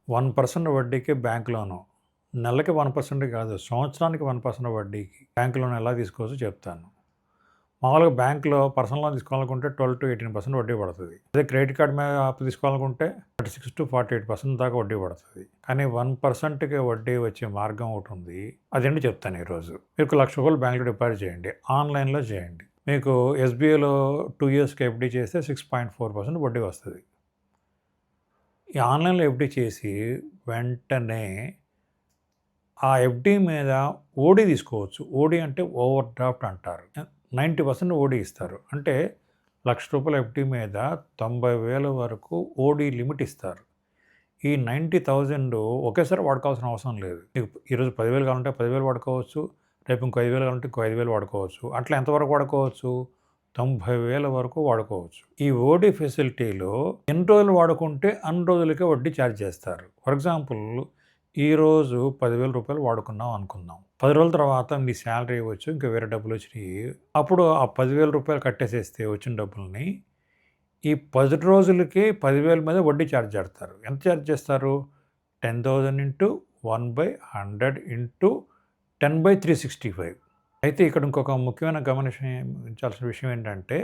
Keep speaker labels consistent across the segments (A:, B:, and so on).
A: 1% వడ్డీకి bank loan. నెలకి 1% కాదు, సంవత్సరానికి 1% వడ్డీకి బ్యాంక్ లోన్ ఎలా తీసుకోవచ్చో చెప్తాను. మామూలుగా బ్యాంక్‌లో పర్సనల్ లోన్ తీసుకోవాలనుకుంటే 12-18% వడ్డీ పడుతుంది. అదే క్రెడిట్ కార్డ్ మీద అప్పు తీసుకోవాలనుకుంటే 36-48% దాకా వడ్డీ పడుతుంది. కానీ 1%కి వడ్డీ వచ్చే మార్గం ఒకటి ఉంది. అదేంటో చెప్తాను ఈరోజు. మీకు ₹1,00,000 బ్యాంక్‌లో డిపాజిట్ చేయండి. ఆన్‌లైన్‌లో చేయండి. మీకు ఎస్‌బీఐలో 2 ఇయర్స్‌కి ఎఫ్‌డీ చేస్తే 6.4% వడ్డీ వస్తుంది. ఈ ఆన్‌లైన్‌లో ఎఫ్‌డీ చేసి వెంటనే ఆ ఎఫ్‌డీ మీద ఓడీ తీసుకోవచ్చు. ఓడీ అంటే ఓవర్ డ్రాఫ్ట్ అంటారు. 90% ఓడీ ఇస్తారు. అంటే ₹1,00,000 ఎఫ్‌డీ మీద 90,000 వరకు ఓడీ లిమిట్ ఇస్తారు. ఈ 90,000 ఒకేసారి వాడుకోవాల్సిన అవసరం లేదు. మీకు ఈరోజు 10,000 కావాలంటే 10,000 వాడుకోవచ్చు. రేపు ఇంకో 5,000 కావాలంటే ఇంకో 5,000 వాడుకోవచ్చు. అట్లా ఎంతవరకు వాడుకోవచ్చు? 90,000 వరకు వాడుకోవచ్చు. ఈ ఓడీ ఫెసిలిటీలో ఎన్ని రోజులు వాడుకుంటే అన్ని రోజులకే వడ్డీ ఛార్జ్ చేస్తారు. ఫర్ ఎగ్జాంపుల్ ఈరోజు ₹10,000 వాడుకున్నాం అనుకుందాం. 10 రోజుల తర్వాత మీ శాలరీ ఇవ్వచ్చు, ఇంకా వేరే డబ్బులు వచ్చినాయి. అప్పుడు ఆ ₹10,000 కట్టేసేస్తే వచ్చిన డబ్బుల్ని ఈ 10 రోజులకి 10,000 మీద వడ్డీ ఛార్జ్ చేస్తారు. ఎంత ఛార్జ్ చేస్తారు? 10,000 ఇంటూ 1/100 ఇంటూ 10/365. అయితే ఇక్కడ ఇంకొక ముఖ్యమైన గమనించాల్సిన విషయం ఏంటంటే,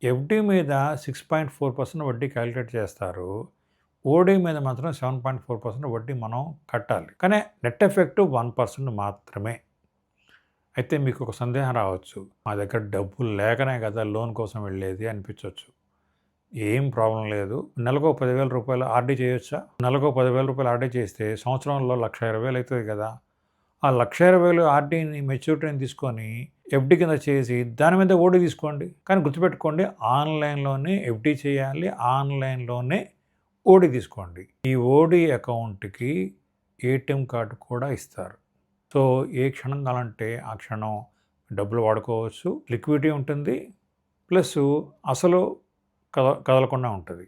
A: ఎఫ్‌డీ మీద 6.4% వడ్డీ క్యాలిక్యులేట్ చేస్తారు. ఓడీ మీద మాత్రం 7.4% వడ్డీ మనం కట్టాలి. కానీ నెట్ ఎఫెక్ట్ 1% మాత్రమే. అయితే మీకు ఒక సందేహం రావచ్చు. మా దగ్గర డబ్బులు లేకనే కదా లోన్ కోసం వెళ్ళేది అనిపించవచ్చు. ఏం ప్రాబ్లం లేదు. నెలకో ₹10,000 ఆర్‌డీ చేయొచ్చా? నెలకో ₹10,000 ఆర్‌డీ చేస్తే సంవత్సరంలో 1,20,000 అవుతుంది కదా! ఆ 1,20,000 ఆర్‌డీని మెచ్యూరిటీని తీసుకొని ఎఫ్‌డీ కింద చేసి దాని మీద ఓడీ తీసుకోండి. కానీ గుర్తుపెట్టుకోండి, ఆన్‌లైన్‌లోనే ఎఫ్‌డీ చేయాలి. ఆన్‌లైన్‌లోనే ఓడీ తీసుకోండి. ఈ ఓడీ అకౌంట్‌కి ఏటీఎం కార్డు కూడా ఇస్తారు. సో ఏ క్షణం కావాలంటే ఆ క్షణం డబ్బులు వాడుకోవచ్చు. లిక్విడిటీ ఉంటుంది. ప్లస్ అసలు కదలకుండా ఉంటుంది.